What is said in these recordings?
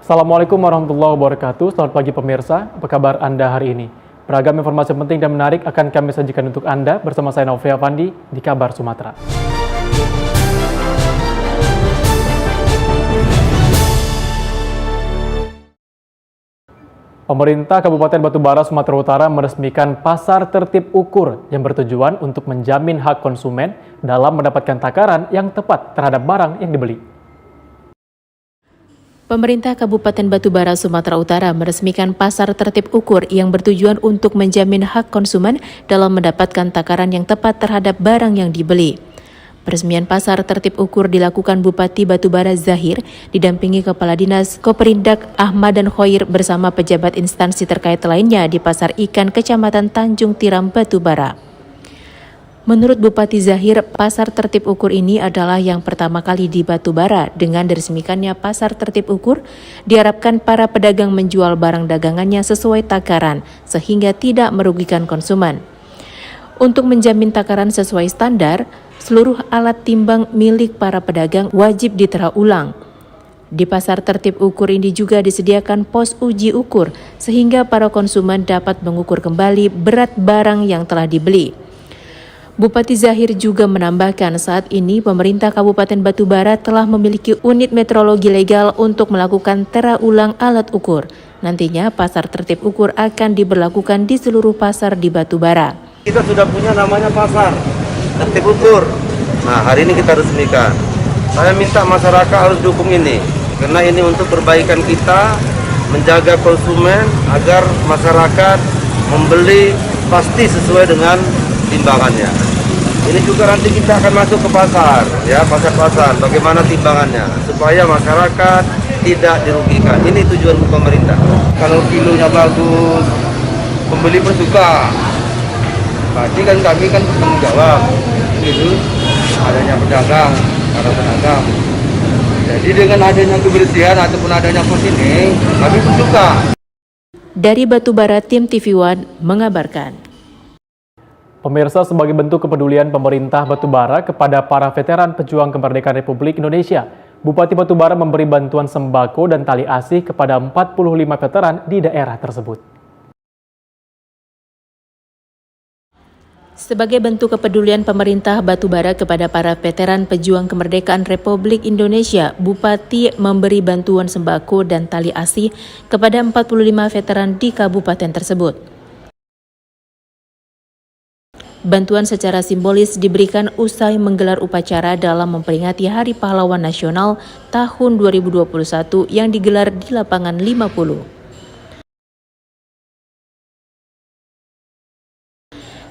Assalamualaikum warahmatullahi wabarakatuh. Selamat pagi pemirsa, apa kabar Anda hari ini? Beragam informasi penting dan menarik akan kami sajikan untuk Anda bersama saya Novia Fandi di Kabar Sumatera. Pemerintah Kabupaten Batubara, Sumatera Utara meresmikan pasar tertib ukur yang bertujuan untuk menjamin hak konsumen dalam mendapatkan takaran yang tepat terhadap barang yang dibeli. Pemerintah Kabupaten Batubara, Sumatera Utara meresmikan pasar tertib ukur yang bertujuan untuk menjamin hak konsumen dalam mendapatkan takaran yang tepat terhadap barang yang dibeli. Peresmian pasar tertib ukur dilakukan Bupati Batubara Zahir didampingi Kepala Dinas Koperindak Ahmad dan Khoir bersama pejabat instansi terkait lainnya di Pasar Ikan Kecamatan Tanjung Tiram, Batubara. Menurut Bupati Zahir, pasar tertib ukur ini adalah yang pertama kali di Batubara. Dengan diresmikannya pasar tertib ukur, diharapkan para pedagang menjual barang dagangannya sesuai takaran sehingga tidak merugikan konsumen. Untuk menjamin takaran sesuai standar, seluruh alat timbang milik para pedagang wajib ditera ulang. Di pasar tertib ukur ini juga disediakan pos uji ukur sehingga para konsumen dapat mengukur kembali berat barang yang telah dibeli. Bupati Zahir juga menambahkan saat ini pemerintah Kabupaten Batubara telah memiliki unit metrologi legal untuk melakukan tera ulang alat ukur. Nantinya pasar tertib ukur akan diberlakukan di seluruh pasar di Batubara. Kita sudah punya namanya pasar tertib ukur. Nah, hari ini kita resmikan. Saya minta masyarakat harus dukung ini, karena ini untuk perbaikan kita, menjaga konsumen agar masyarakat membeli pasti sesuai dengan timbangannya. Ini juga nanti kita akan masuk ke pasar, ya pasar-pasar. Bagaimana timbangannya supaya masyarakat tidak dirugikan. Ini tujuan pemerintah. Kalau kilonya bagus, pembeli pun suka. Pasti kan kami kan bertanggung jawab, itu adanya pedagang, para pedagang. Jadi dengan adanya kebersihan ataupun adanya pos ini, kami pun suka. Dari Batubara, tim TV One mengabarkan. Pemirsa, sebagai bentuk kepedulian pemerintah Batubara kepada para veteran pejuang kemerdekaan Republik Indonesia, Bupati Batubara memberi bantuan sembako dan tali asih kepada 45 veteran di daerah tersebut. Sebagai bentuk kepedulian pemerintah Batubara kepada para veteran pejuang kemerdekaan Republik Indonesia, Bupati memberi bantuan sembako dan tali asih kepada 45 veteran di kabupaten tersebut. Bantuan secara simbolis diberikan usai menggelar upacara dalam memperingati Hari Pahlawan Nasional tahun 2021 yang digelar di lapangan 50.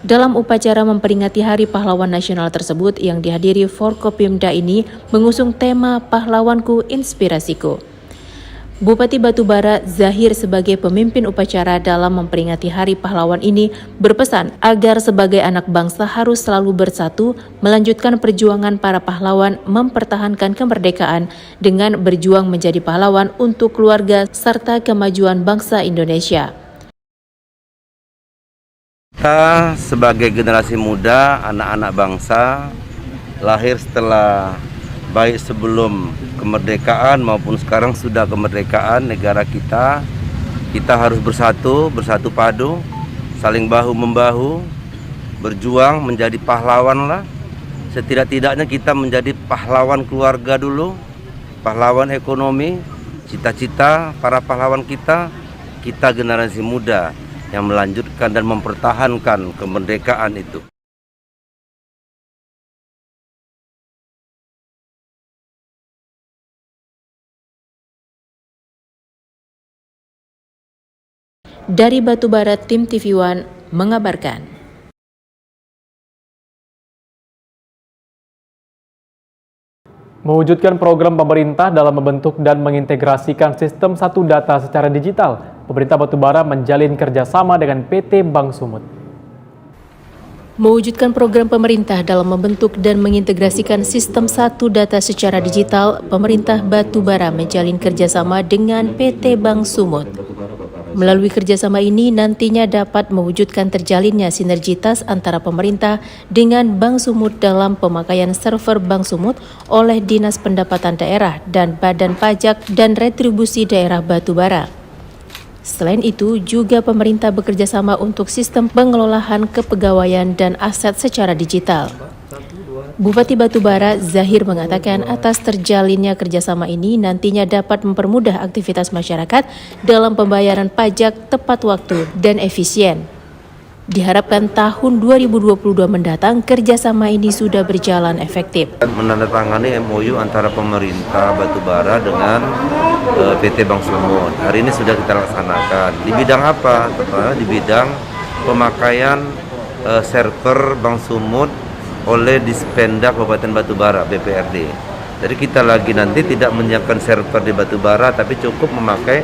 Dalam upacara memperingati Hari Pahlawan Nasional tersebut yang dihadiri Forkopimda ini mengusung tema Pahlawanku Inspirasiku. Bupati Batubara Zahir sebagai pemimpin upacara dalam memperingati Hari Pahlawan ini berpesan agar sebagai anak bangsa harus selalu bersatu, melanjutkan perjuangan para pahlawan mempertahankan kemerdekaan dengan berjuang menjadi pahlawan untuk keluarga serta kemajuan bangsa Indonesia. Kita sebagai generasi muda, anak-anak bangsa, lahir setelah baik sebelum kemerdekaan maupun sekarang sudah kemerdekaan negara kita harus bersatu padu, saling bahu-membahu, berjuang menjadi pahlawan lah. Setidak-tidaknya kita menjadi pahlawan keluarga dulu, pahlawan ekonomi, cita-cita para pahlawan kita generasi muda yang melanjutkan dan mempertahankan kemerdekaan itu. Dari Batubara, tim TV One mengabarkan. Mewujudkan program pemerintah dalam membentuk dan mengintegrasikan sistem satu data secara digital, pemerintah Batubara menjalin kerjasama dengan PT Bank Sumut. Mewujudkan program pemerintah dalam membentuk dan mengintegrasikan sistem satu data secara digital, pemerintah Batubara menjalin kerjasama dengan PT Bank Sumut. Melalui kerjasama ini nantinya dapat mewujudkan terjalinnya sinergitas antara pemerintah dengan Bank Sumut dalam pemakaian server Bank Sumut oleh Dinas Pendapatan Daerah dan Badan Pajak dan Retribusi Daerah Batubara. Selain itu, juga pemerintah bekerja sama untuk sistem pengelolaan kepegawaian dan aset secara digital. Bupati Batubara Zahir mengatakan atas terjalinnya kerjasama ini nantinya dapat mempermudah aktivitas masyarakat dalam pembayaran pajak tepat waktu dan efisien. Diharapkan tahun 2022 mendatang kerjasama ini sudah berjalan efektif. Menandatangani MOU antara pemerintah Batubara dengan PT Bank Sumut. Hari ini sudah kita laksanakan. Di bidang apa? Di bidang pemakaian server Bank Sumut oleh Dispenda Kabupaten Batubara (BPRD). Jadi kita lagi nanti tidak menyiapkan server di Batubara, tapi cukup memakai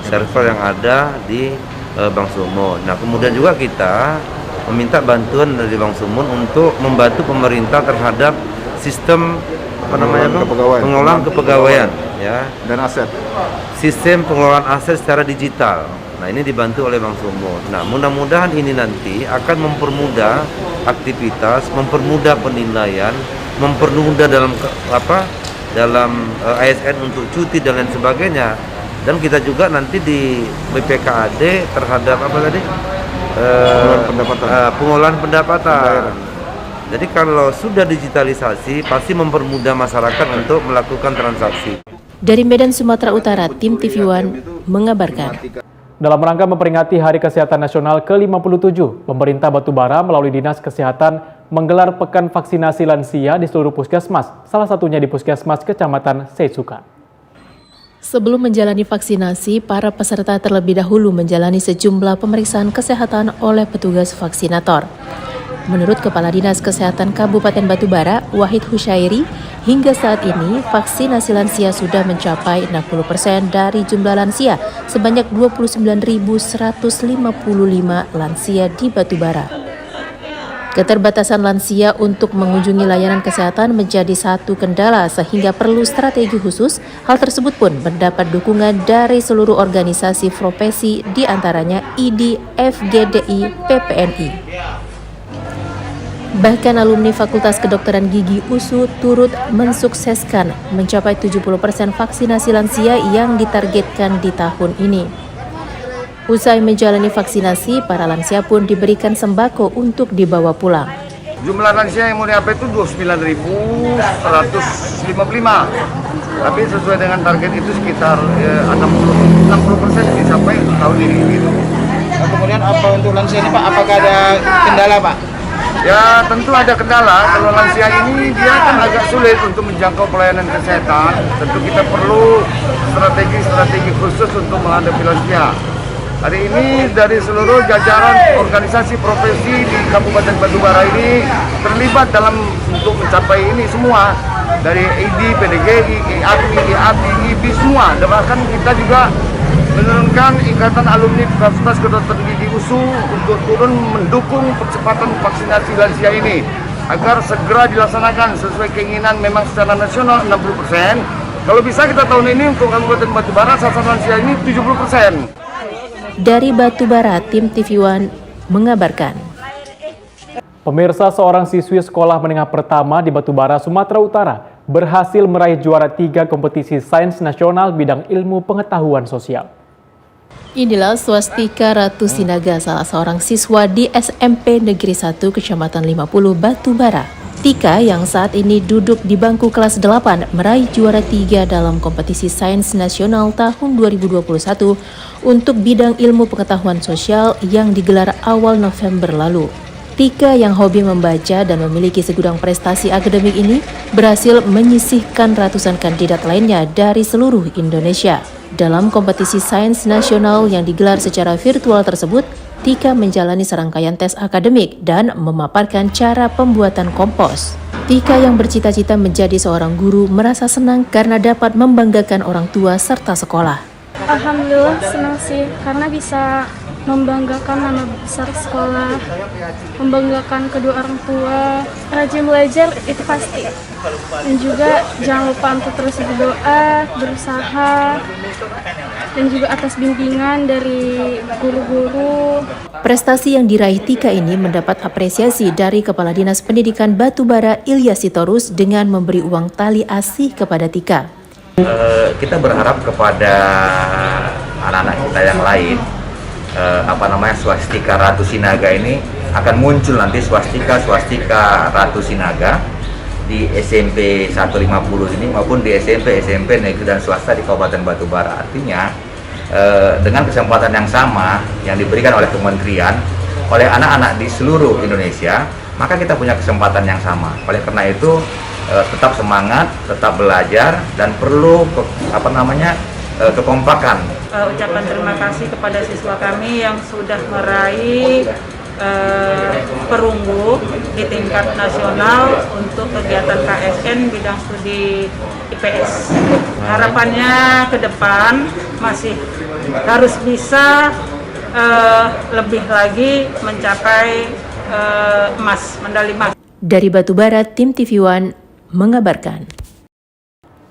server yang ada di Bank Sumut. Nah, kemudian juga kita meminta bantuan dari Bank Sumut untuk membantu pemerintah terhadap sistem pengelolaan kepegawaian, ya, dan aset. Sistem pengelolaan aset secara digital. Nah, ini dibantu oleh Bank Sumut. Nah, mudah-mudahan ini nanti akan mempermudah aktivitas, mempermudah penilaian, mempermudah dalam ASN untuk cuti dan lain sebagainya. Dan kita juga nanti di BPKAD terhadap pengolahan pendapatan. Jadi kalau sudah digitalisasi pasti mempermudah masyarakat untuk melakukan transaksi. Dari Medan, Sumatera Utara, tim TV One mengabarkan. Dalam rangka memperingati Hari Kesehatan Nasional ke-57, pemerintah Batubara melalui Dinas Kesehatan menggelar pekan vaksinasi lansia di seluruh puskesmas, salah satunya di Puskesmas Kecamatan Seisukan. Sebelum menjalani vaksinasi, para peserta terlebih dahulu menjalani sejumlah pemeriksaan kesehatan oleh petugas vaksinator. Menurut Kepala Dinas Kesehatan Kabupaten Batubara, Wahid Husyairi, hingga saat ini vaksinasi lansia sudah mencapai 60% dari jumlah lansia sebanyak 29.155 lansia di Batubara. Keterbatasan lansia untuk mengunjungi layanan kesehatan menjadi satu kendala sehingga perlu strategi khusus. Hal tersebut pun mendapat dukungan dari seluruh organisasi profesi, diantaranya ID, FGDI, PPNI. Bahkan alumni Fakultas Kedokteran Gigi USU turut mensukseskan mencapai 70% vaksinasi lansia yang ditargetkan di tahun ini. Usai menjalani vaksinasi, para lansia pun diberikan sembako untuk dibawa pulang. Jumlah lansia yang mau diapa itu 29.155, tapi sesuai dengan target itu sekitar 60% dicapai tahun ini. Gitu. Nah, kemudian apa untuk lansia ini Pak? Apakah ada kendala Pak? Ya tentu ada kendala. Kalau lansia ini dia kan agak sulit untuk menjangkau pelayanan kesehatan. Tentu kita perlu strategi khusus untuk menghadapi lansia. Hari ini dari seluruh jajaran organisasi profesi di Kabupaten Batubara ini terlibat dalam untuk mencapai ini semua. Dari ID, PDGI, IAPI, IBI semua. Dan bahkan kita juga menurunkan Ikatan Alumni Fakultas Kedokteran Gigi USU untuk turun mendukung percepatan vaksinasi lansia ini agar segera dilaksanakan sesuai keinginan memang secara nasional 60%. Kalau bisa kita tahun ini untuk Kabupaten Batubara sasaran lansia ini 70%. Dari Batubara, tim TV One mengabarkan. Pemirsa, seorang siswi sekolah menengah pertama di Batubara, Sumatera Utara berhasil meraih juara 3 kompetisi sains nasional bidang ilmu pengetahuan sosial. Inilah Swastika Ratu Sinaga, salah seorang siswa di SMP Negeri 1 Kecamatan 50 Batubara. Tika yang saat ini duduk di bangku kelas 8 meraih juara 3 dalam kompetisi sains nasional tahun 2021 untuk bidang ilmu pengetahuan sosial yang digelar awal November lalu. Tika yang hobi membaca dan memiliki segudang prestasi akademik ini berhasil menyisihkan ratusan kandidat lainnya dari seluruh Indonesia. Dalam kompetisi sains nasional yang digelar secara virtual tersebut, Tika menjalani serangkaian tes akademik dan memaparkan cara pembuatan kompos. Tika yang bercita-cita menjadi seorang guru merasa senang karena dapat membanggakan orang tua serta sekolah. Alhamdulillah senang sih, karena bisa membanggakan nama besar sekolah, membanggakan kedua orang tua, rajin belajar itu pasti. Dan juga jangan lupa untuk terus berdoa, berusaha, dan juga atas bimbingan dari guru-guru. Prestasi yang diraih Tika ini mendapat apresiasi dari Kepala Dinas Pendidikan Batubara Ilyas Sitorus dengan memberi uang tali asih kepada Tika. Kita berharap kepada anak-anak kita yang lain, swastika Ratu Sinaga ini akan muncul nanti swastika Ratu Sinaga di SMP 150 ini maupun di SMP negeri dan swasta di Kabupaten Batubara. Artinya dengan kesempatan yang sama yang diberikan oleh kementerian oleh anak-anak di seluruh Indonesia, maka kita punya kesempatan yang sama. Oleh karena itu tetap semangat, tetap belajar, dan perlu kekompakan. Ucapan terima kasih kepada siswa kami yang sudah meraih perunggu di tingkat nasional untuk kegiatan KSN bidang studi IPS. Harapannya ke depan masih harus bisa lebih lagi mencapai medali emas. Dari Batubara, tim TV One mengabarkan.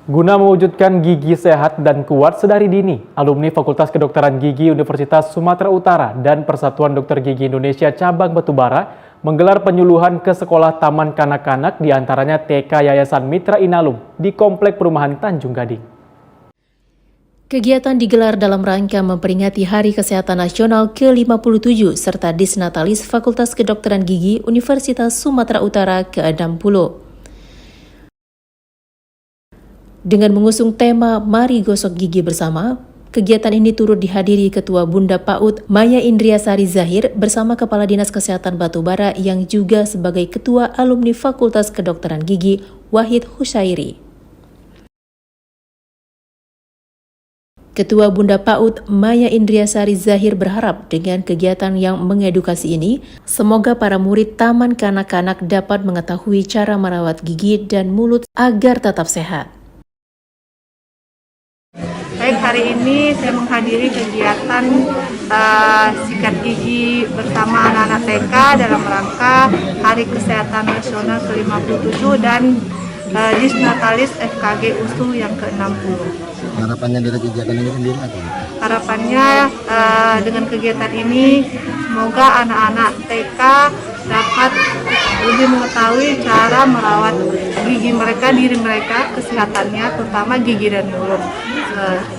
Guna mewujudkan gigi sehat dan kuat sedari dini, alumni Fakultas Kedokteran Gigi Universitas Sumatera Utara dan Persatuan Dokter Gigi Indonesia Cabang Batubara menggelar penyuluhan ke sekolah taman kanak-kanak diantaranya TK Yayasan Mitra Inalum di Komplek Perumahan Tanjung Gading. Kegiatan digelar dalam rangka memperingati Hari Kesehatan Nasional ke-57 serta Disnatalis Fakultas Kedokteran Gigi Universitas Sumatera Utara ke-60. Dengan mengusung tema Mari Gosok Gigi Bersama, kegiatan ini turut dihadiri Ketua Bunda PAUD Maya Indriasari Zahir bersama Kepala Dinas Kesehatan Batubara yang juga sebagai Ketua Alumni Fakultas Kedokteran Gigi Wahid Husyairi. Ketua Bunda PAUD Maya Indriasari Zahir berharap dengan kegiatan yang mengedukasi ini, semoga para murid taman kanak-kanak dapat mengetahui cara merawat gigi dan mulut agar tetap sehat. Baik, hari ini saya menghadiri kegiatan sikat gigi bersama anak-anak TK dalam rangka Hari Kesehatan Nasional ke-57 dan Disnatalis FKG USU yang ke-60. Harapannya dari kegiatan ini sendiri apa? Harapannya dengan kegiatan ini semoga anak-anak TK dapat lebih mengetahui cara merawat gigi mereka, diri mereka, kesehatannya, terutama gigi dan mulut.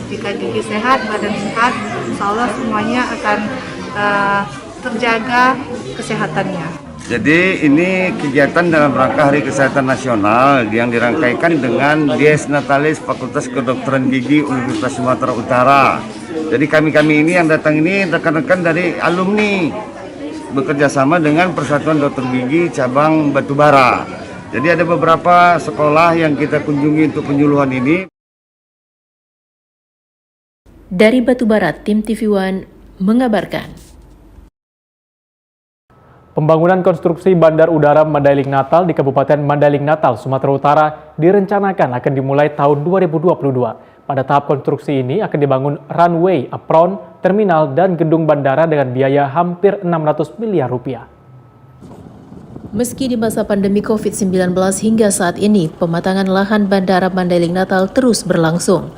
Jika gigi sehat, badan sehat, insya Allah semuanya akan terjaga kesehatannya. Jadi ini kegiatan dalam rangka Hari Kesehatan Nasional yang dirangkaikan dengan Disnatalis Fakultas Kedokteran Gigi Universitas Sumatera Utara. Jadi kami ini yang datang ini rekan-rekan dari alumni bekerja sama dengan Persatuan Dokter Gigi Cabang Batubara. Jadi ada beberapa sekolah yang kita kunjungi untuk penyuluhan ini. Dari Batubara, tim TV One mengabarkan. Pembangunan konstruksi Bandar Udara Mandailing Natal di Kabupaten Mandailing Natal, Sumatera Utara direncanakan akan dimulai tahun 2022. Pada tahap konstruksi ini akan dibangun runway, apron, terminal, dan gedung bandara dengan biaya hampir 600 miliar rupiah. Meski di masa pandemi COVID-19 hingga saat ini, pematangan lahan Bandara Mandailing Natal terus berlangsung.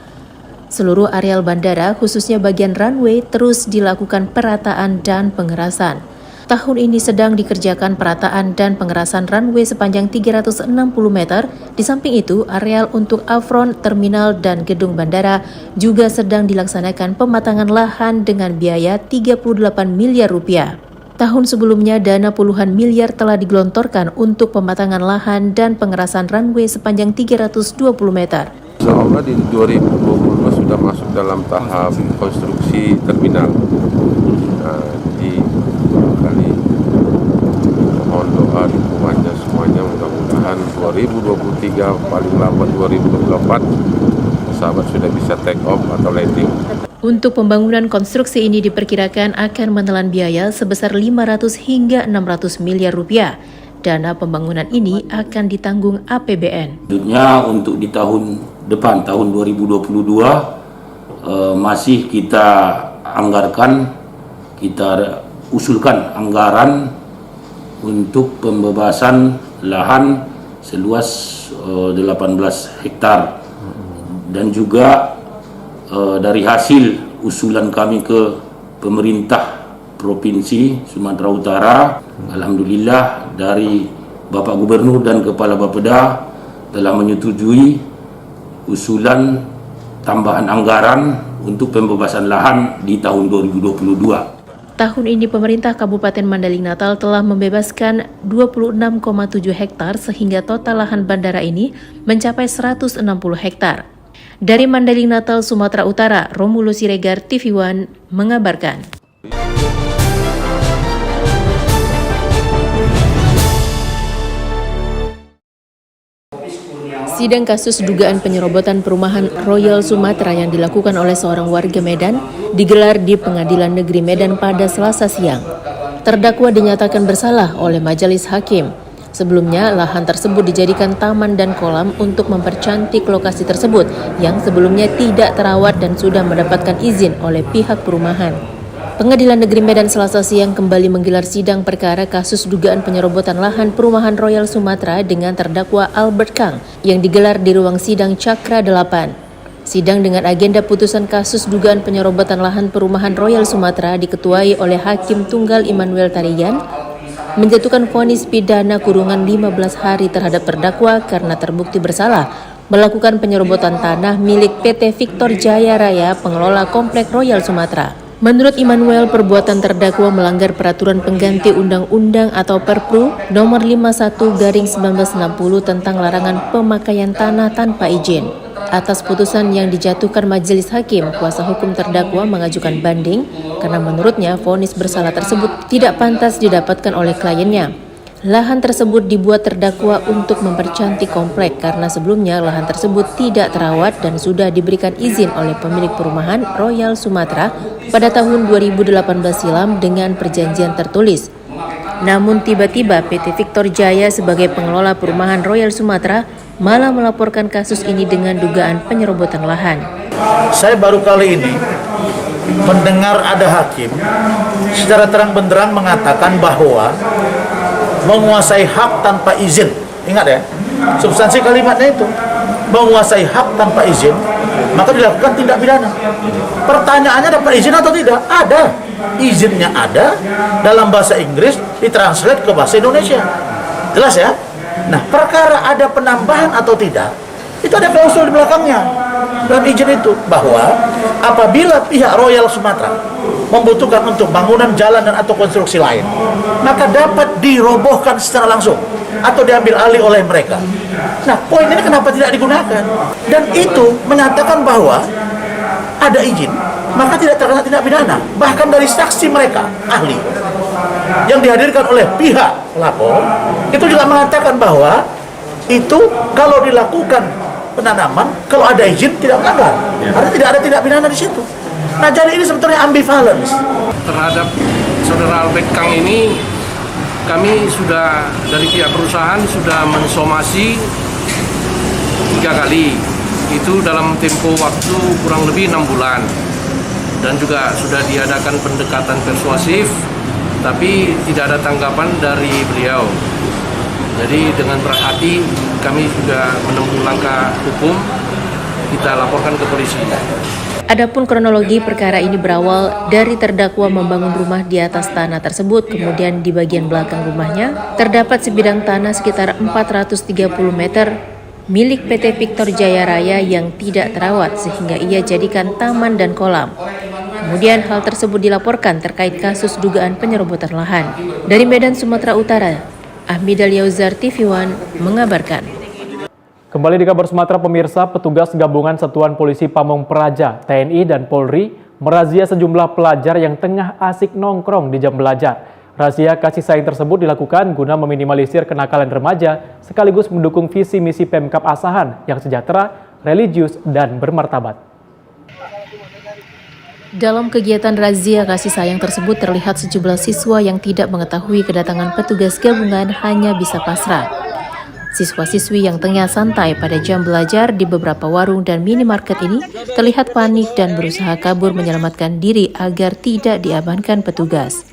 Seluruh areal bandara, khususnya bagian runway, terus dilakukan perataan dan pengerasan. Tahun ini sedang dikerjakan perataan dan pengerasan runway sepanjang 360 meter. Di samping itu, areal untuk apron, terminal, dan gedung bandara juga sedang dilaksanakan pematangan lahan dengan biaya 38 miliar rupiah. Tahun sebelumnya, dana puluhan miliar telah digelontorkan untuk pematangan lahan dan pengerasan runway sepanjang 320 meter. Insya Allah di 2022 sudah masuk dalam tahap konstruksi terminal. Mohon doa dukungannya semuanya, mudah-mudahan 2023 paling lambat 2024 sahabat sudah bisa take off atau landing. Untuk pembangunan konstruksi ini diperkirakan akan menelan biaya sebesar 500 hingga 600 miliar rupiah. Dana pembangunan ini akan ditanggung APBN. Selanjutnya untuk di tahun depan, tahun 2022, masih kita anggarkan kita usulkan anggaran untuk pembebasan lahan seluas 18 hektar, dan juga dari hasil usulan kami ke pemerintah Provinsi Sumatera Utara, alhamdulillah dari Bapak Gubernur dan Kepala Bapeda telah menyetujui usulan tambahan anggaran untuk pembebasan lahan di tahun 2022. Tahun ini pemerintah Kabupaten Mandailing Natal telah membebaskan 26,7 hektar sehingga total lahan bandara ini mencapai 160 hektar. Dari Mandailing Natal, Sumatera Utara, Romulo Siregar, TV One mengabarkan. Sidang kasus dugaan penyerobotan perumahan Royal Sumatera yang dilakukan oleh seorang warga Medan digelar di Pengadilan Negeri Medan pada Selasa siang. Terdakwa dinyatakan bersalah oleh majelis hakim. Sebelumnya, lahan tersebut dijadikan taman dan kolam untuk mempercantik lokasi tersebut yang sebelumnya tidak terawat dan sudah mendapatkan izin oleh pihak perumahan. Pengadilan Negeri Medan Selasa siang kembali menggelar sidang perkara kasus dugaan penyerobotan lahan perumahan Royal Sumatera dengan terdakwa Albert Kang yang digelar di ruang sidang Cakra 8. Sidang dengan agenda putusan kasus dugaan penyerobotan lahan perumahan Royal Sumatera diketuai oleh Hakim Tunggal Immanuel Tarigan, menjatuhkan vonis pidana kurungan 15 hari terhadap terdakwa karena terbukti bersalah melakukan penyerobotan tanah milik PT Victor Jaya Raya pengelola Komplek Royal Sumatera. Menurut Immanuel, perbuatan terdakwa melanggar peraturan pengganti undang-undang atau Perpru nomor 51/1960 tentang larangan pemakaian tanah tanpa izin. Atas putusan yang dijatuhkan majelis hakim, kuasa hukum terdakwa mengajukan banding karena menurutnya vonis bersalah tersebut tidak pantas didapatkan oleh kliennya. Lahan tersebut dibuat terdakwa untuk mempercantik komplek karena sebelumnya lahan tersebut tidak terawat dan sudah diberikan izin oleh pemilik perumahan Royal Sumatera pada tahun 2018 silam dengan perjanjian tertulis. Namun tiba-tiba PT Victor Jaya sebagai pengelola perumahan Royal Sumatera malah melaporkan kasus ini dengan dugaan penyerobotan lahan. Saya baru kali ini mendengar ada hakim secara terang-benderang mengatakan bahwa menguasai hak tanpa izin. Ingat ya, substansi kalimatnya itu menguasai hak tanpa izin, maka dilakukan tindak pidana. Pertanyaannya dapat izin atau tidak? Ada, izinnya ada, dalam bahasa Inggris ditranslate ke bahasa Indonesia. Jelas ya? Nah, perkara ada penambahan atau tidak, itu ada klausul di belakangnya dalam izin itu, bahwa apabila pihak Royal Sumatera membutuhkan untuk bangunan jalan dan atau konstruksi lain, maka dapat dirobohkan secara langsung atau diambil alih oleh mereka. Nah, poin ini kenapa tidak digunakan? Dan itu menyatakan bahwa ada izin, maka tidak terkena tindak pidana. Bahkan dari saksi mereka, ahli yang dihadirkan oleh pihak lapor, itu juga mengatakan bahwa itu kalau dilakukan penanaman, kalau ada izin tidak melanggar, karena tidak ada tindak pidana di situ. Nah, jadi ini sebetulnya ambivalence. Terhadap saudara Albert Kang ini, kami sudah dari pihak perusahaan sudah mensomasi 3 kali. Itu dalam tempo waktu kurang lebih 6 bulan. Dan juga sudah diadakan pendekatan persuasif, tapi tidak ada tanggapan dari beliau. Jadi dengan berat hati kami sudah menempuh langkah hukum, kita laporkan ke polisi. Adapun kronologi perkara ini berawal dari terdakwa membangun rumah di atas tanah tersebut, kemudian di bagian belakang rumahnya terdapat sebidang tanah sekitar 430 meter milik PT Victor Jaya Raya yang tidak terawat sehingga ia jadikan taman dan kolam. Kemudian hal tersebut dilaporkan terkait kasus dugaan penyerobotan lahan. Dari Medan, Sumatera Utara, Ahmida Liauzar, TV One mengabarkan. Kembali di kabar Sumatera, pemirsa, petugas gabungan Satuan Polisi Pamong Praja, TNI dan Polri merazia sejumlah pelajar yang tengah asik nongkrong di jam belajar. Razia kasih sayang tersebut dilakukan guna meminimalisir kenakalan remaja sekaligus mendukung visi misi Pemkab Asahan yang sejahtera, religius, dan bermartabat. Dalam kegiatan razia kasih sayang tersebut terlihat sejumlah siswa yang tidak mengetahui kedatangan petugas gabungan hanya bisa pasrah. Siswa-siswi yang tengah santai pada jam belajar di beberapa warung dan minimarket ini terlihat panik dan berusaha kabur menyelamatkan diri agar tidak diamankan petugas.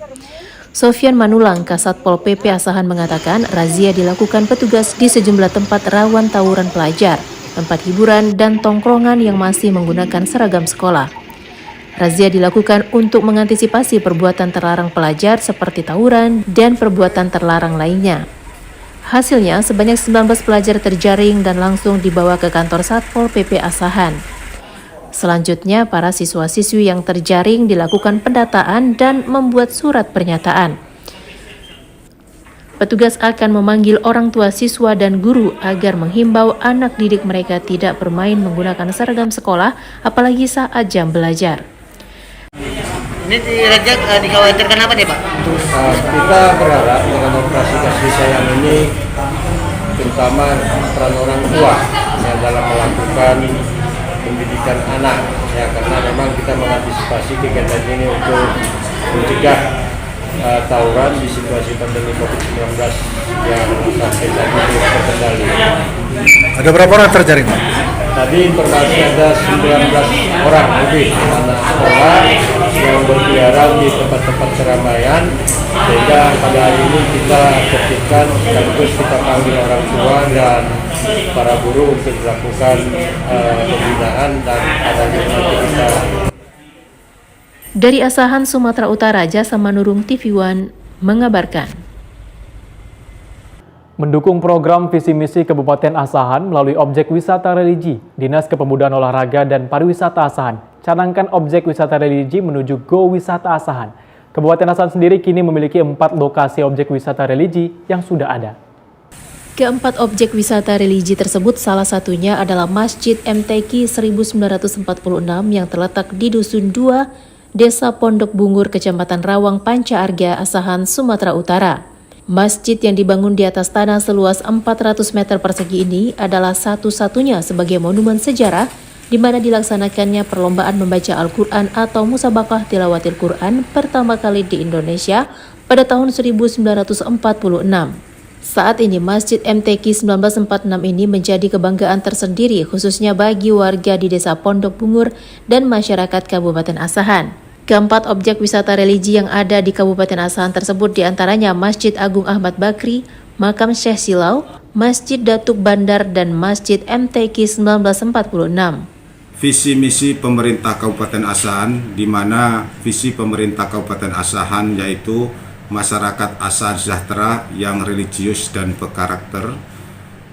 Sofyan Manulang, Kasatpol PP Asahan mengatakan razia dilakukan petugas di sejumlah tempat rawan tawuran pelajar, tempat hiburan, dan tongkrongan yang masih menggunakan seragam sekolah. Razia dilakukan untuk mengantisipasi perbuatan terlarang pelajar seperti tawuran dan perbuatan terlarang lainnya. Hasilnya, sebanyak 19 pelajar terjaring dan langsung dibawa ke kantor Satpol PP Asahan. Selanjutnya, para siswa-siswi yang terjaring dilakukan pendataan dan membuat surat pernyataan. Petugas akan memanggil orang tua siswa dan guru agar menghimbau anak didik mereka tidak bermain menggunakan seragam sekolah, apalagi saat jam belajar. Ini dikhawatirkan apa deh Pak? Kita berharap dengan operasi kasih sayang ini, terutama peran orang tua yang dalam melakukan pendidikan anak, ya, karena memang kita mengantisipasi kegiatan ini untuk mencegah tawuran di situasi pandemi COVID-19 yang sampai saat ini terkendali. Ada berapa orang terjaring, Pak? Tadi informasi ada 19 orang lebih anak sekolah yang berkeliaran di tempat-tempat keramaian, sehingga pada hari ini kita tertibkan sekaligus kita panggil orang tua dan para guru untuk melakukan pembinaan dan adanya kita. Dari Asahan, Sumatera Utara, Jasa Manurung TV One mengabarkan. Mendukung program visi misi Kabupaten Asahan melalui objek wisata religi, Dinas Kepemudaan Olahraga dan Pariwisata Asahan canangkan objek wisata religi menuju Go Wisata Asahan. Kabupaten Asahan sendiri kini memiliki 4 lokasi objek wisata religi yang sudah ada. Keempat objek wisata religi tersebut salah satunya adalah Masjid MTQ 1946 yang terletak di Dusun 2, Desa Pondok Bungur, Kecamatan Rawang, Panca Arga, Asahan, Sumatera Utara. Masjid yang dibangun di atas tanah seluas 400 meter persegi ini adalah satu-satunya sebagai monumen sejarah di mana dilaksanakannya perlombaan membaca Al-Quran atau Musabaqah Tilawatil Quran pertama kali di Indonesia pada tahun 1946. Saat ini Masjid MTQ 1946 ini menjadi kebanggaan tersendiri khususnya bagi warga di Desa Pondok Bungur dan masyarakat Kabupaten Asahan. Keempat objek wisata religi yang ada di Kabupaten Asahan tersebut diantaranya Masjid Agung Ahmad Bakri, Makam Syekh Silau, Masjid Datuk Bandar, dan Masjid MTQ 1946. Visi misi pemerintah Kabupaten Asahan, di mana visi pemerintah Kabupaten Asahan yaitu masyarakat Asahan sejahtera yang religius dan berkarakter.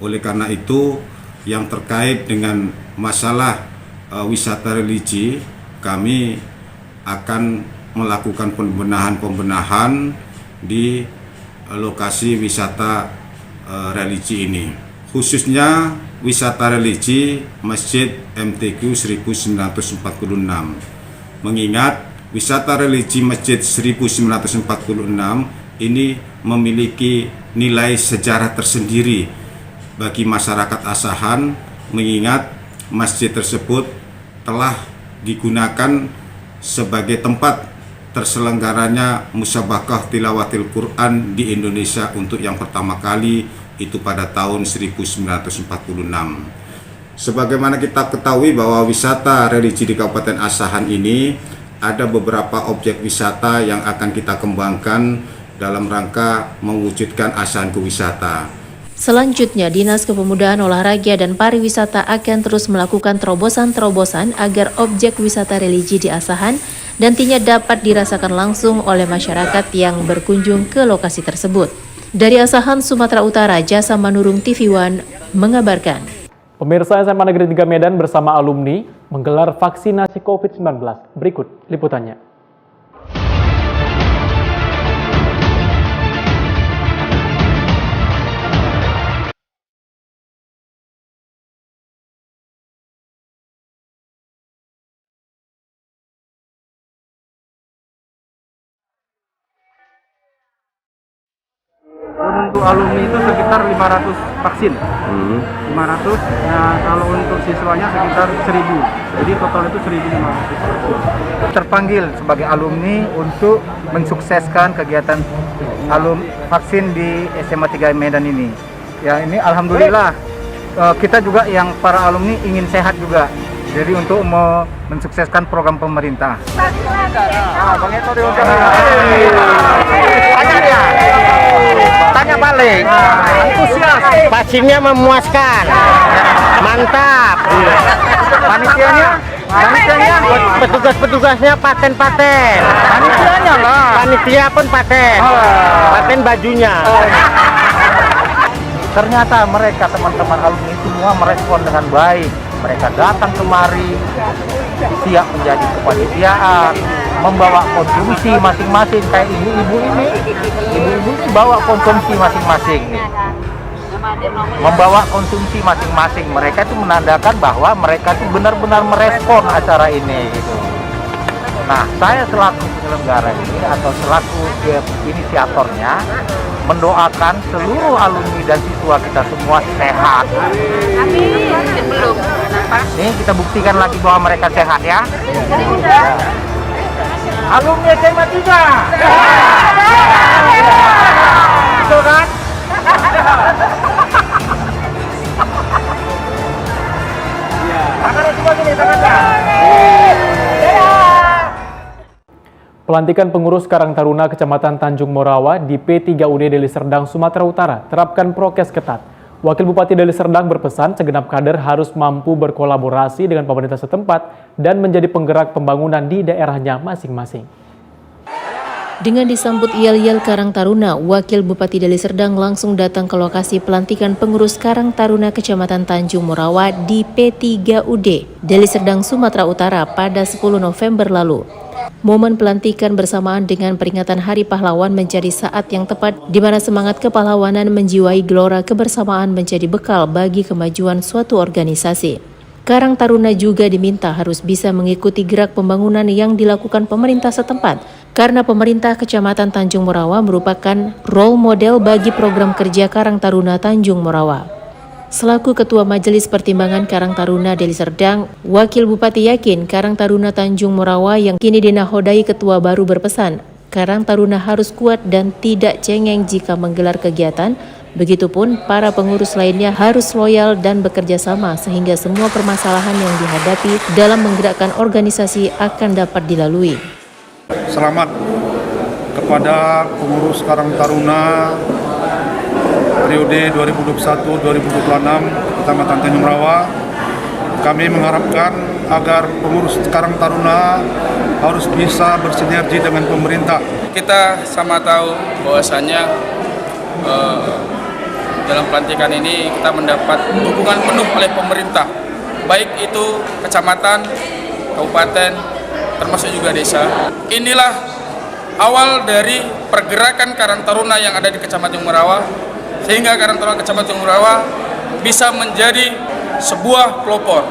Oleh karena itu, yang terkait dengan masalah wisata religi, kami akan melakukan pembenahan di lokasi wisata religi ini. Khususnya wisata religi Masjid MTQ 1946. Mengingat wisata religi Masjid 1946 ini memiliki nilai sejarah tersendiri bagi masyarakat Asahan, mengingat masjid tersebut telah digunakan sebagai tempat terselenggaranya Musabaqah Tilawatil Quran di Indonesia untuk yang pertama kali, itu pada tahun 1946. Sebagaimana kita ketahui bahwa wisata religi di Kabupaten Asahan ini ada beberapa objek wisata yang akan kita kembangkan dalam rangka mewujudkan Asahan Wisata. Selanjutnya, Dinas Kepemudaan Olahraga dan Pariwisata akan terus melakukan terobosan-terobosan agar objek wisata religi di Asahan nantinya dapat dirasakan langsung oleh masyarakat yang berkunjung ke lokasi tersebut. Dari Asahan, Sumatera Utara, Jasa Manurung TV One mengabarkan. Pemirsa SMA Negeri 3 Medan bersama alumni menggelar vaksinasi COVID-19. Berikut liputannya. Untuk alumni itu sekitar 500 vaksin. 500, nah kalau untuk siswanya sekitar 1000. Jadi total itu 1500. Terpanggil sebagai alumni untuk mensukseskan kegiatan vaksin di SMA 3 Medan ini. Ya ini alhamdulillah kita juga yang para alumni ingin sehat juga. Jadi untuk mensukseskan program pemerintah. Tanya balik. Antusias. Pastinya memuaskan. Mantap. Panitianya petugas-petugasnya paten-paten. Panitianya lah. Panitia pun paten. Paten bajunya. Ternyata mereka teman-teman alumni semua merespon dengan baik. Mereka datang kemari siap menjadi kepanitiaan, membawa konsumsi masing-masing. Kayak ibu-ibu ini bawa konsumsi masing-masing nih. Membawa konsumsi masing-masing. Mereka itu menandakan bahwa mereka itu benar-benar merespon acara ini gitu. Nah, saya selaku penyelenggara ini atau selaku inisiatornya mendoakan seluruh alumni dan siswa kita semua sehat. Amin. Belum. Nih kita buktikan lagi bahwa mereka sehat ya. Alumni SMA 3. Betul kan? Tangannya semua gini, tangannya. Pelantikan pengurus Karang Taruna Kecamatan Tanjung Morawa di P3UD Deli Serdang, Sumatera Utara terapkan prokes ketat. Wakil Bupati Deli Serdang berpesan segenap kader harus mampu berkolaborasi dengan pemerintah setempat dan menjadi penggerak pembangunan di daerahnya masing-masing. Dengan disambut yel-yel Karang Taruna, Wakil Bupati Deli Serdang langsung datang ke lokasi pelantikan pengurus Karang Taruna Kecamatan Tanjung Morawa di P3UD Deli Serdang, Sumatera Utara pada 10 November lalu. Momen pelantikan bersamaan dengan peringatan Hari Pahlawan menjadi saat yang tepat di mana semangat kepahlawanan menjiwai gelora kebersamaan menjadi bekal bagi kemajuan suatu organisasi. Karang Taruna juga diminta harus bisa mengikuti gerak pembangunan yang dilakukan pemerintah setempat karena pemerintah Kecamatan Tanjung Morawa merupakan role model bagi program kerja Karang Taruna Tanjung Morawa. Selaku Ketua Majelis Pertimbangan Karang Taruna Deli Serdang, Wakil Bupati yakin Karang Taruna Tanjung Morawa yang kini dinahodai ketua baru berpesan, Karang Taruna harus kuat dan tidak cengeng jika menggelar kegiatan, begitupun para pengurus lainnya harus loyal dan bekerja sama sehingga semua permasalahan yang dihadapi dalam menggerakkan organisasi akan dapat dilalui. Selamat kepada pengurus Karang Taruna periode 2021-2026 Kecamatan Tanjung Morawa. Kami mengharapkan agar pengurus Karang Taruna harus bisa bersinergi dengan pemerintah. Kita sama tahu bahwasannya dalam pelantikan ini kita mendapat dukungan penuh oleh pemerintah, baik itu kecamatan, kabupaten, termasuk juga desa. Inilah awal dari pergerakan Karang Taruna yang ada di Kecamatan Morawa, sehingga Karang Taruna Kecamatan Morawa bisa menjadi sebuah pelopor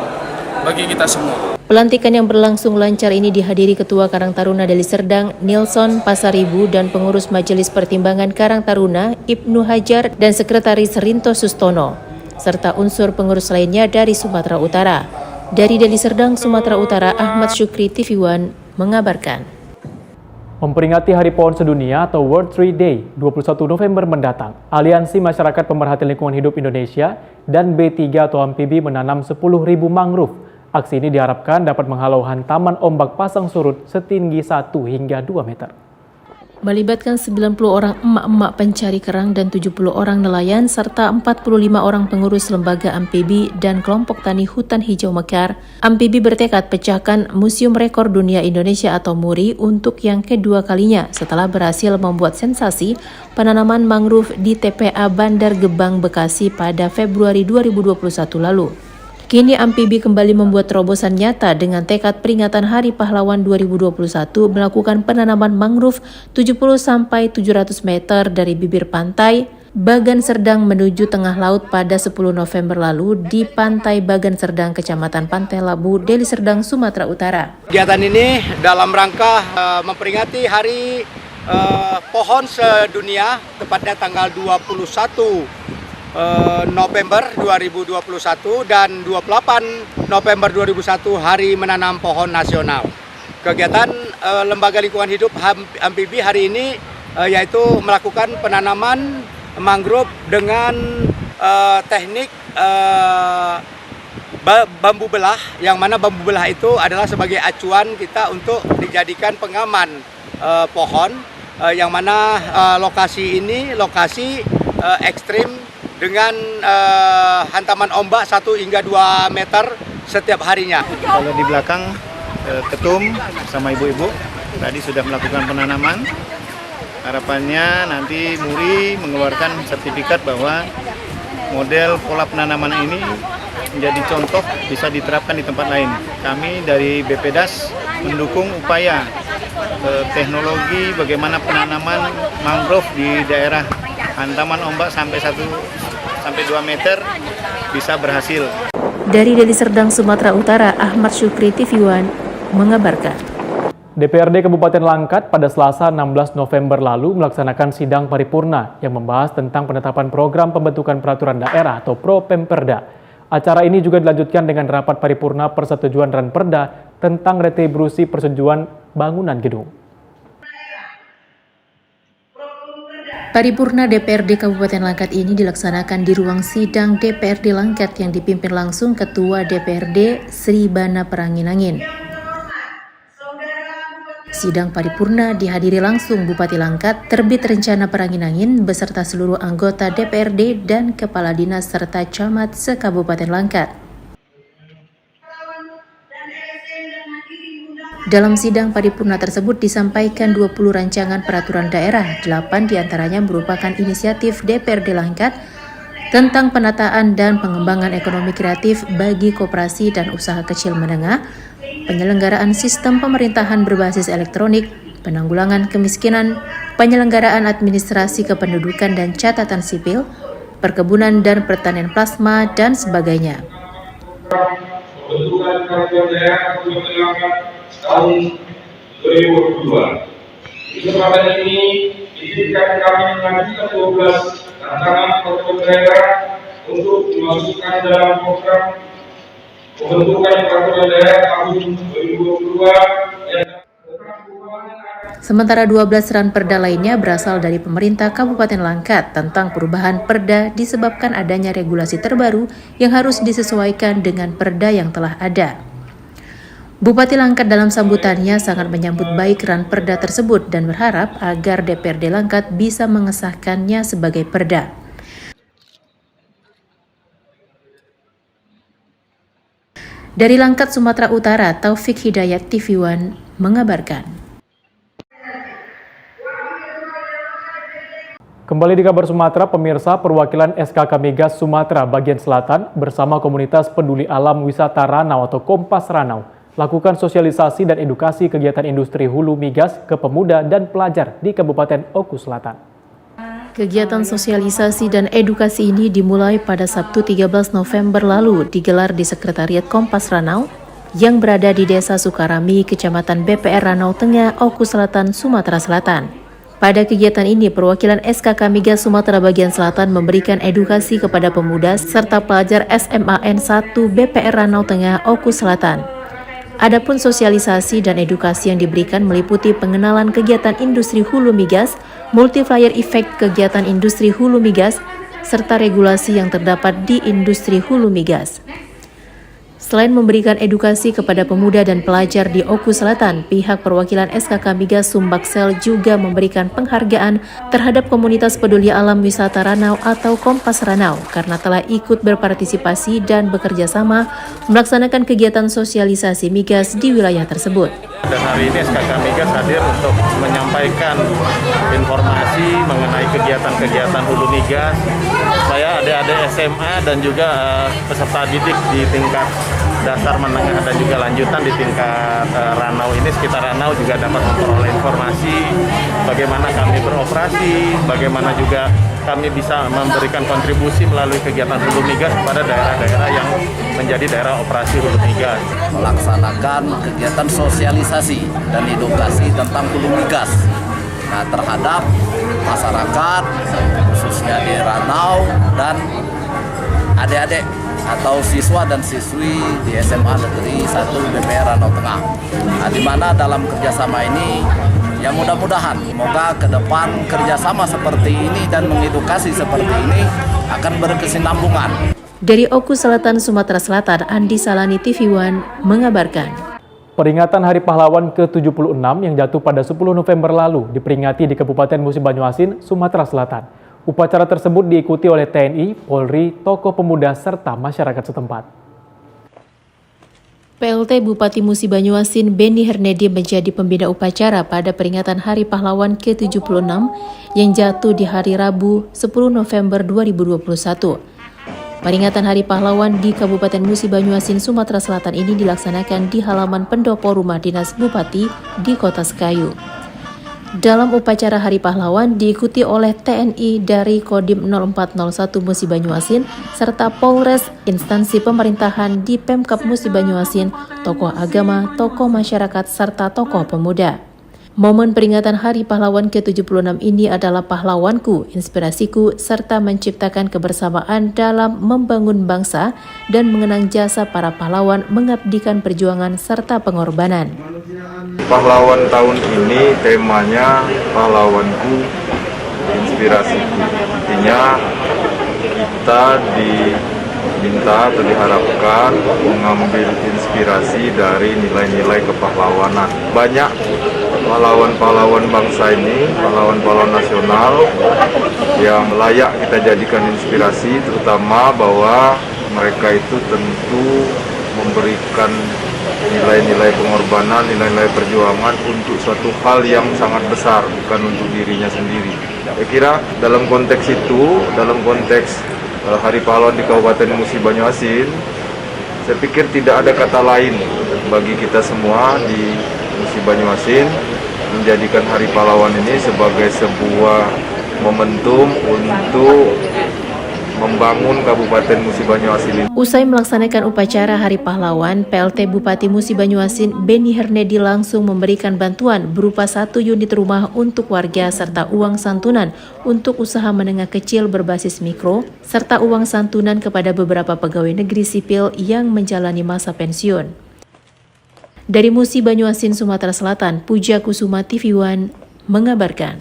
bagi kita semua. Pelantikan yang berlangsung lancar ini dihadiri Ketua Karang Taruna Deli Serdang, Nilson Pasaribu, dan Pengurus Majelis Pertimbangan Karang Taruna, Ibnu Hajar, dan Sekretaris Rinto Sustono, serta unsur pengurus lainnya dari Sumatera Utara. Dari Deli Serdang, Sumatera Utara, Ahmad Syukri, TV One, mengabarkan. Memperingati Hari Pohon Sedunia atau World Tree Day 21 November mendatang, Aliansi Masyarakat Pemerhati Lingkungan Hidup Indonesia dan B3 atau Amfibi menanam 10.000 mangrove. Aksi ini diharapkan dapat menghalau hantaman ombak pasang surut setinggi 1 hingga 2 meter. Melibatkan 90 orang emak-emak pencari kerang dan 70 orang nelayan serta 45 orang pengurus lembaga Amfibi dan kelompok tani hutan hijau Mekar, Amfibi bertekad pecahkan Museum Rekor Dunia Indonesia atau MURI untuk yang kedua kalinya setelah berhasil membuat sensasi penanaman mangrove di TPA Bandar Gebang, Bekasi pada Februari 2021 lalu. Kini Amfibi kembali membuat terobosan nyata dengan tekad peringatan Hari Pahlawan 2021 melakukan penanaman mangrove 70-700 meter dari bibir pantai Bagan Serdang menuju tengah laut pada 10 November lalu di Pantai Bagan Serdang, Kecamatan Pantai Labu, Deli Serdang, Sumatera Utara. Kegiatan ini dalam rangka memperingati Hari Pohon Sedunia, tepatnya tanggal 21 November 2021 dan 28 November 2001 Hari Menanam Pohon Nasional. Kegiatan Lembaga Lingkungan Hidup Amfibi hari ini yaitu melakukan penanaman mangrove dengan teknik bambu belah, yang mana bambu belah itu adalah sebagai acuan kita untuk dijadikan pengaman pohon, yang mana lokasi ini lokasi ekstrim dengan hantaman ombak 1 hingga 2 meter setiap harinya. Kalau di belakang ketum sama ibu-ibu tadi sudah melakukan penanaman. Harapannya nanti MURI mengeluarkan sertifikat bahwa model pola penanaman ini menjadi contoh bisa diterapkan di tempat lain. Kami dari BPDAS mendukung upaya teknologi bagaimana penanaman mangrove di daerah hantaman ombak sampai 2 meter bisa berhasil. Dari Deli Serdang, Sumatera Utara, Ahmad Syukri, TV One mengabarkan. DPRD Kabupaten Langkat pada Selasa 16 November lalu melaksanakan sidang paripurna yang membahas tentang penetapan program pembentukan peraturan daerah atau Pro-Pemperda. Acara ini juga dilanjutkan dengan rapat paripurna persetujuan Ranperda tentang retribusi persetujuan bangunan gedung. Paripurna DPRD Kabupaten Langkat ini dilaksanakan di ruang sidang DPRD Langkat yang dipimpin langsung Ketua DPRD Sri Bana Peranginangin. Sidang paripurna dihadiri langsung Bupati Langkat, Terbit Rencana Peranginangin beserta seluruh anggota DPRD dan Kepala Dinas serta Camat se-Kabupaten Langkat. Dalam sidang paripurna tersebut disampaikan 20 rancangan peraturan daerah, 8 diantaranya merupakan inisiatif DPRD Langkat tentang penataan dan pengembangan ekonomi kreatif bagi koperasi dan usaha kecil menengah, penyelenggaraan sistem pemerintahan berbasis elektronik, penanggulangan kemiskinan, penyelenggaraan administrasi kependudukan dan catatan sipil, perkebunan dan pertanian plasma, dan sebagainya. Pembentukan peraturan daerah Kabupaten Langkat tahun 2022. Di kesempatan ini, izinkan kami mengajukan 12 rancangan peraturan daerah untuk dimasukkan dalam program pembentukan peraturan daerah tahun 2022. Sementara 12 ranperda lainnya berasal dari pemerintah Kabupaten Langkat tentang perubahan perda disebabkan adanya regulasi terbaru yang harus disesuaikan dengan perda yang telah ada. Bupati Langkat dalam sambutannya sangat menyambut baik ranperda tersebut dan berharap agar DPRD Langkat bisa mengesahkannya sebagai perda. Dari Langkat, Sumatera Utara, Taufik Hidayat, TV One mengabarkan. Kembali di kabar Sumatera, pemirsa, perwakilan SKK Migas Sumatera bagian Selatan bersama komunitas peduli alam wisata Ranau atau Kompas Ranau lakukan sosialisasi dan edukasi kegiatan industri hulu migas ke pemuda dan pelajar di Kabupaten Oku Selatan. Kegiatan sosialisasi dan edukasi ini dimulai pada Sabtu 13 November lalu digelar di Sekretariat Kompas Ranau yang berada di Desa Sukarami, Kecamatan BPR Ranau Tengah, Oku Selatan, Sumatera Selatan. Pada kegiatan ini, perwakilan SKK Migas Sumatera bagian Selatan memberikan edukasi kepada pemuda serta pelajar SMAN 1 BPR Ranau Tengah, Oku Selatan. Adapun sosialisasi dan edukasi yang diberikan meliputi pengenalan kegiatan industri hulu migas, multiplier effect kegiatan industri hulu migas, serta regulasi yang terdapat di industri hulu migas. Selain memberikan edukasi kepada pemuda dan pelajar di Oku Selatan, pihak perwakilan SKK Migas Sumbaksel juga memberikan penghargaan terhadap komunitas peduli alam wisata Ranau atau Kompas Ranau karena telah ikut berpartisipasi dan bekerja sama melaksanakan kegiatan sosialisasi migas di wilayah tersebut. Dan hari ini SKK Migas hadir untuk menyampaikan informasi mengenai kegiatan-kegiatan hulu migas supaya adik-adik SMA dan juga peserta didik di tingkat dasar, menengah, dan juga lanjutan di tingkat Ranau ini, sekitar Ranau juga dapat memperoleh informasi bagaimana kami beroperasi, bagaimana juga kami bisa memberikan kontribusi melalui kegiatan hulu migas kepada daerah-daerah yang menjadi daerah operasi hulu migas. Melaksanakan kegiatan sosialisasi dan edukasi tentang hulu migas terhadap masyarakat, khususnya di Ranau dan adik-adik atau siswa dan siswi di SMA Negeri 1 BPR Ranau Tengah. Di mana dalam kerjasama ini, ya mudah-mudahan semoga ke depan kerjasama seperti ini dan mengedukasi seperti ini akan berkesinambungan. Dari Oku Selatan, Sumatera Selatan, Andi Salani, TV One mengabarkan. Peringatan Hari Pahlawan ke-76 yang jatuh pada 10 November lalu diperingati di Kabupaten Musi Banyuasin, Sumatera Selatan. Upacara tersebut diikuti oleh TNI, Polri, tokoh pemuda, serta masyarakat setempat. PLT Bupati Musi Banyuasin Beni Hernedi menjadi pembina upacara pada peringatan Hari Pahlawan ke-76 yang jatuh di hari Rabu 10 November 2021. Peringatan Hari Pahlawan di Kabupaten Musi Banyuasin, Sumatera Selatan ini dilaksanakan di halaman pendopo Rumah Dinas Bupati di Kota Sekayu. Dalam upacara Hari Pahlawan diikuti oleh TNI dari Kodim 0401 Musi Banyuasin serta Polres, instansi pemerintahan di Pemkab Musi Banyuasin, tokoh agama, tokoh masyarakat, serta tokoh pemuda. Momen peringatan Hari Pahlawan ke-76 ini adalah pahlawanku, inspirasiku, serta menciptakan kebersamaan dalam membangun bangsa dan mengenang jasa para pahlawan mengabdikan perjuangan serta pengorbanan. Pahlawan tahun ini temanya pahlawanku, inspirasiku. Artinya kita diminta atau diharapkan mengambil inspirasi dari nilai-nilai kepahlawanan. Banyak pahlawan-pahlawan bangsa ini, pahlawan-pahlawan nasional yang layak kita jadikan inspirasi, terutama bahwa mereka itu tentu memberikan nilai-nilai pengorbanan, nilai-nilai perjuangan untuk suatu hal yang sangat besar, bukan untuk dirinya sendiri. Saya kira dalam konteks itu, dalam konteks Hari Pahlawan di Kabupaten Musi Banyuasin, saya pikir tidak ada kata lain bagi kita semua di Musi Banyuasin menjadikan Hari Pahlawan ini sebagai sebuah momentum untuk membangun Kabupaten Musi Banyuasin ini. Usai melaksanakan upacara Hari Pahlawan, PLT Bupati Musi Banyuasin Beni Hernedi langsung memberikan bantuan berupa 1 unit rumah untuk warga serta uang santunan untuk usaha menengah kecil berbasis mikro, serta uang santunan kepada beberapa pegawai negeri sipil yang menjalani masa pensiun. Dari Musi Banyuasin, Sumatera Selatan, Puja Kusuma, TV One mengabarkan.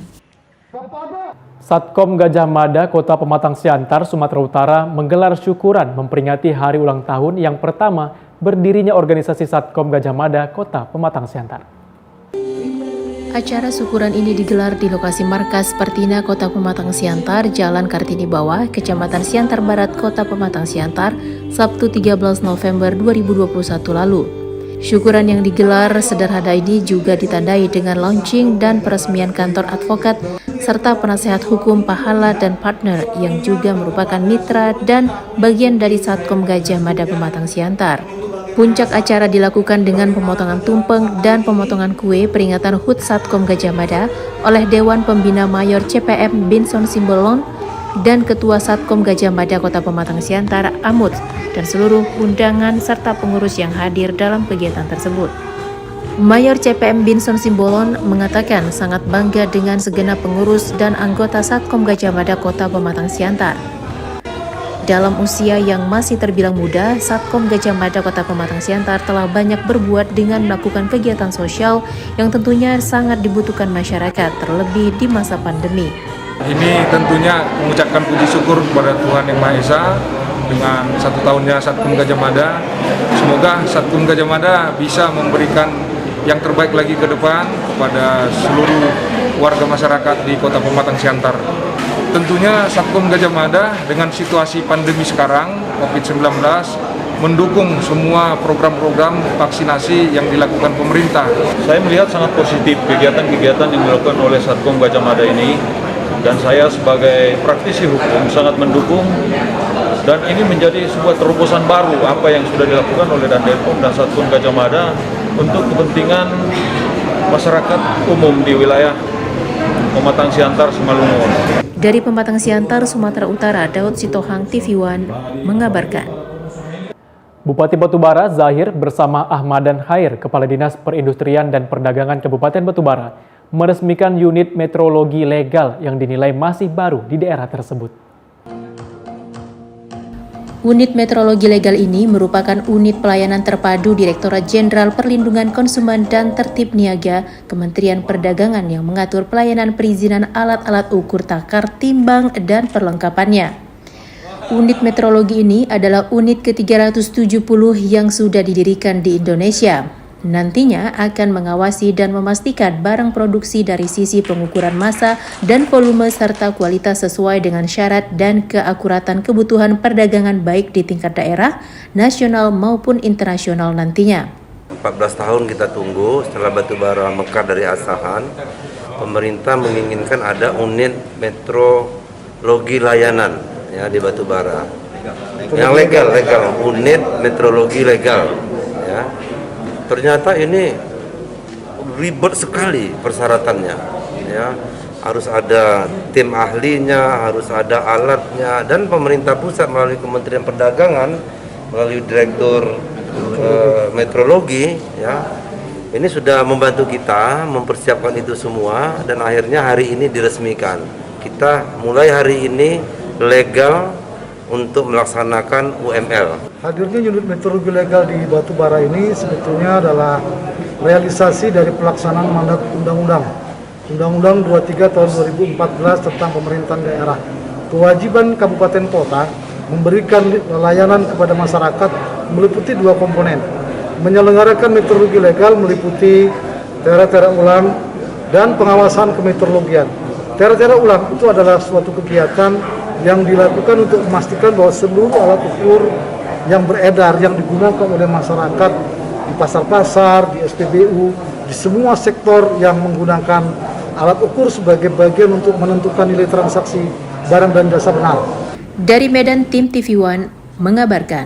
Satkom Gajah Mada Kota Pematang Siantar, Sumatera Utara menggelar syukuran memperingati hari ulang tahun yang pertama berdirinya organisasi Satkom Gajah Mada Kota Pematang Siantar. Acara syukuran ini digelar di lokasi markas Pertina Kota Pematang Siantar, Jalan Kartini Bawah, Kecamatan Siantar Barat, Kota Pematang Siantar, Sabtu 13 November 2021 lalu. Syukuran yang digelar sederhana ini juga ditandai dengan launching dan peresmian kantor advokat serta penasehat hukum Pahala dan Partner yang juga merupakan mitra dan bagian dari Satkom Gajah Mada Pematang Siantar. Puncak acara dilakukan dengan pemotongan tumpeng dan pemotongan kue peringatan HUT Satkom Gajah Mada oleh Dewan Pembina Mayor CPM Binson Simbolon dan Ketua Satkom Gajah Mada Kota Pematang Siantar Amut dan seluruh undangan serta pengurus yang hadir dalam kegiatan tersebut. Mayor CPM Binson Simbolon mengatakan sangat bangga dengan segenap pengurus dan anggota Satkom Gajah Mada Kota Pematang Siantar. Dalam usia yang masih terbilang muda, Satkom Gajah Mada Kota Pematang Siantar telah banyak berbuat dengan melakukan kegiatan sosial yang tentunya sangat dibutuhkan masyarakat, terlebih di masa pandemi. Ini tentunya mengucapkan puji syukur kepada Tuhan Yang Maha Esa dengan 1 tahunnya Satkom Gajah Mada. Semoga Satkom Gajah Mada bisa memberikan yang terbaik lagi ke depan kepada seluruh warga masyarakat di Kota Pematang Siantar. Tentunya Satkom Gajah Mada dengan situasi pandemi sekarang COVID-19 mendukung semua program-program vaksinasi yang dilakukan pemerintah. Saya melihat sangat positif kegiatan-kegiatan yang dilakukan oleh Satkom Gajah Mada ini, dan saya sebagai praktisi hukum sangat mendukung, dan ini menjadi sebuah terobosan baru apa yang sudah dilakukan oleh Dandelkom dan Satkom Gajah Mada untuk kepentingan masyarakat umum di wilayah Pematang Siantar, Simalungun. Dari Pematang Siantar, Sumatera Utara, Daud Sitohang, TV One mengabarkan. Bupati Batubara Zahir bersama Ahmadan Khair, Kepala Dinas Perindustrian dan Perdagangan Kabupaten Batubara, meresmikan unit metrologi legal yang dinilai masih baru di daerah tersebut. Unit metrologi legal ini merupakan unit pelayanan terpadu Direktorat Jenderal Perlindungan Konsumen dan Tertib Niaga Kementerian Perdagangan yang mengatur pelayanan perizinan alat-alat ukur takar, timbang, dan perlengkapannya. Unit metrologi ini adalah unit ke-370 yang sudah didirikan di Indonesia. Nantinya akan mengawasi dan memastikan barang produksi dari sisi pengukuran massa dan volume serta kualitas sesuai dengan syarat dan keakuratan kebutuhan perdagangan baik di tingkat daerah, nasional maupun internasional nantinya. 14 tahun kita tunggu setelah batubara mekar dari Asahan, pemerintah menginginkan ada unit metrologi layanan ya di batubara. Yang legal, unit metrologi legal ya. Ternyata ini ribet sekali persyaratannya ya. Harus ada tim ahlinya, harus ada alatnya, dan pemerintah pusat melalui Kementerian Perdagangan melalui Direktur Metrologi ya. Ini sudah membantu kita mempersiapkan itu semua dan akhirnya hari ini diresmikan. Kita mulai hari ini legal untuk melaksanakan UML. Hadirnya unit metrologi legal di batubara ini sebetulnya adalah realisasi dari pelaksanaan mandat Undang-Undang 23 tahun 2014 tentang pemerintahan daerah. Kewajiban kabupaten kota memberikan layanan kepada masyarakat meliputi dua komponen. Menyelenggarakan metrologi legal meliputi tera-tera ulang dan pengawasan kemetrologian. Tera-tera ulang itu adalah suatu kegiatan yang dilakukan untuk memastikan bahwa seluruh alat ukur yang beredar, yang digunakan oleh masyarakat di pasar-pasar, di SPBU, di semua sektor yang menggunakan alat ukur sebagai bagian untuk menentukan nilai transaksi barang dan jasa benar. Dari Medan, tim TV One mengabarkan.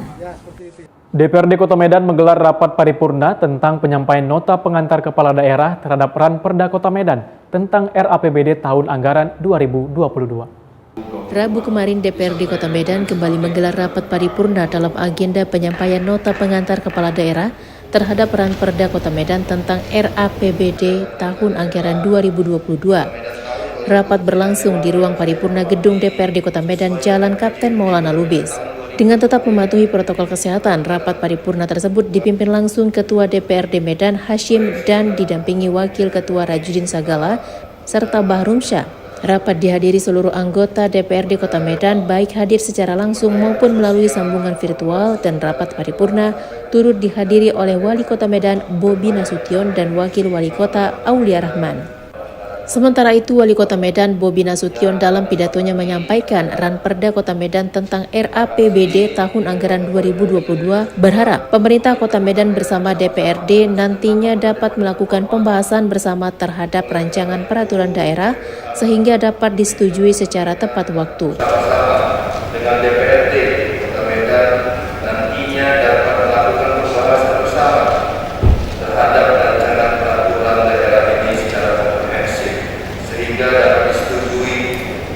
DPRD Kota Medan menggelar rapat paripurna tentang penyampaian nota pengantar kepala daerah terhadap Ranperda Kota Medan tentang RAPBD tahun anggaran 2022. Rabu kemarin DPRD Kota Medan kembali menggelar rapat paripurna dalam agenda penyampaian nota pengantar kepala daerah terhadap Ranperda Kota Medan tentang RAPBD tahun anggaran 2022. Rapat berlangsung di ruang paripurna gedung DPRD Kota Medan Jalan Kapten Maulana Lubis. Dengan tetap mematuhi protokol kesehatan, rapat paripurna tersebut dipimpin langsung Ketua DPRD Medan Hashim dan didampingi Wakil Ketua Rajudin Sagala serta Bahrum Syah. Rapat dihadiri seluruh anggota DPRD Kota Medan baik hadir secara langsung maupun melalui sambungan virtual, dan rapat paripurna turut dihadiri oleh Wali Kota Medan Bobi Nasution dan Wakil Wali Kota Aulia Rahman. Sementara itu, Wali Kota Medan Bobi Nasution dalam pidatonya menyampaikan Ranperda Kota Medan tentang RAPBD tahun anggaran 2022 berharap pemerintah Kota Medan bersama DPRD nantinya dapat melakukan pembahasan bersama terhadap rancangan peraturan daerah sehingga dapat disetujui secara tepat waktu. Dengan DPRD Kota Medan nantinya dapat melakukan pembahasan bersama terhadap rancangan peraturan daerah ini secara komprehensif sehingga dapat disetujui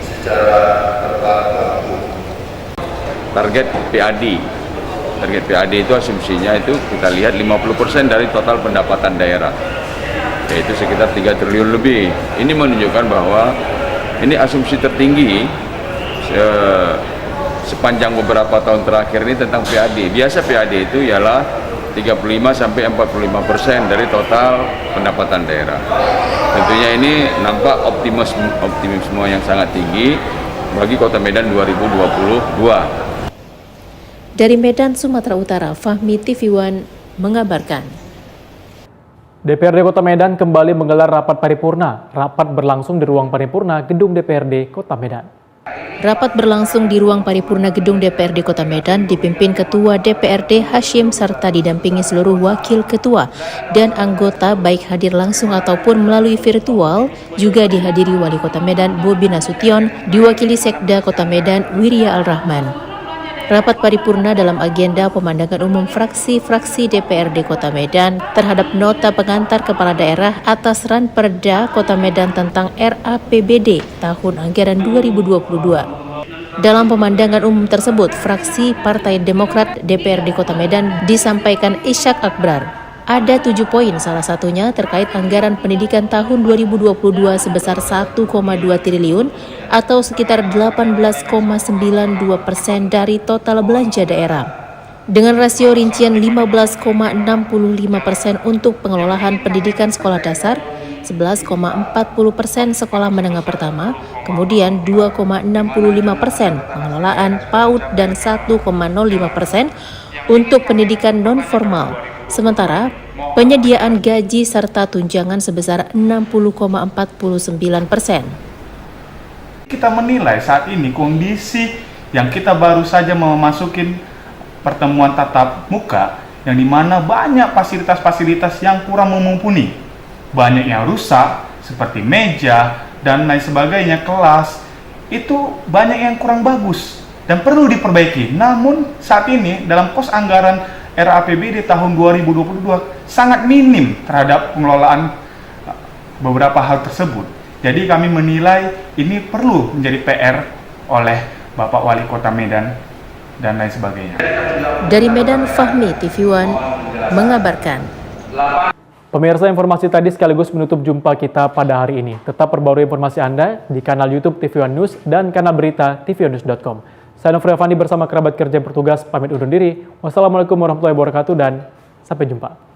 secara tepat waktu. Target PAD itu asumsinya itu kita lihat 50% dari total pendapatan daerah, yaitu sekitar 3 triliun lebih. Ini menunjukkan bahwa ini asumsi tertinggi sepanjang beberapa tahun terakhir ini tentang PAD. Biasa PAD itu ialah 35-45% dari total pendapatan daerah. Tentunya ini nampak optimisme yang sangat tinggi bagi Kota Medan 2022. Dari Medan, Sumatera Utara, Fahmi TV One mengabarkan. DPRD Kota Medan kembali menggelar rapat paripurna. Rapat berlangsung di ruang paripurna gedung DPRD Kota Medan. Rapat berlangsung di ruang paripurna gedung DPRD Kota Medan dipimpin Ketua DPRD Hashim serta didampingi seluruh wakil ketua dan anggota baik hadir langsung ataupun melalui virtual. Juga dihadiri Wali Kota Medan Bobi Nasution, diwakili Sekda Kota Medan Wirya Al-Rahman. Rapat paripurna dalam agenda pemandangan umum fraksi-fraksi DPRD Kota Medan terhadap nota pengantar kepala daerah atas Ranperda Kota Medan tentang RAPBD tahun anggaran 2022. Dalam pemandangan umum tersebut, fraksi Partai Demokrat DPRD Kota Medan disampaikan Ishak Akbar. Ada 7 poin, salah satunya terkait anggaran pendidikan tahun 2022 sebesar 1,2 triliun atau sekitar 18,92% dari total belanja daerah. Dengan rasio rincian 15,65% untuk pengelolaan pendidikan sekolah dasar, 11,40% sekolah menengah pertama, kemudian 2,65% pengelolaan PAUD dan 1,05% untuk pendidikan non-formal. Sementara penyediaan gaji serta tunjangan sebesar 60,49%. Kita menilai saat ini kondisi yang kita baru saja memasukin pertemuan tatap muka yang dimana banyak fasilitas-fasilitas yang kurang mumpuni, banyak yang rusak seperti meja dan lain sebagainya, kelas itu banyak yang kurang bagus dan perlu diperbaiki. Namun saat ini dalam pos anggaran RAPBD tahun 2022 sangat minim terhadap pengelolaan beberapa hal tersebut. Jadi kami menilai ini perlu menjadi PR oleh Bapak Wali Kota Medan dan lain sebagainya. Dari Medan, Fahmi, TV One mengabarkan. Pemirsa, informasi tadi sekaligus menutup jumpa kita pada hari ini. Tetap perbarui informasi Anda di kanal YouTube TV One News dan kanal berita tvnews.com. Saya Nofri Avandi bersama kerabat kerja yang bertugas pamit undur diri. Wassalamualaikum warahmatullahi wabarakatuh dan sampai jumpa.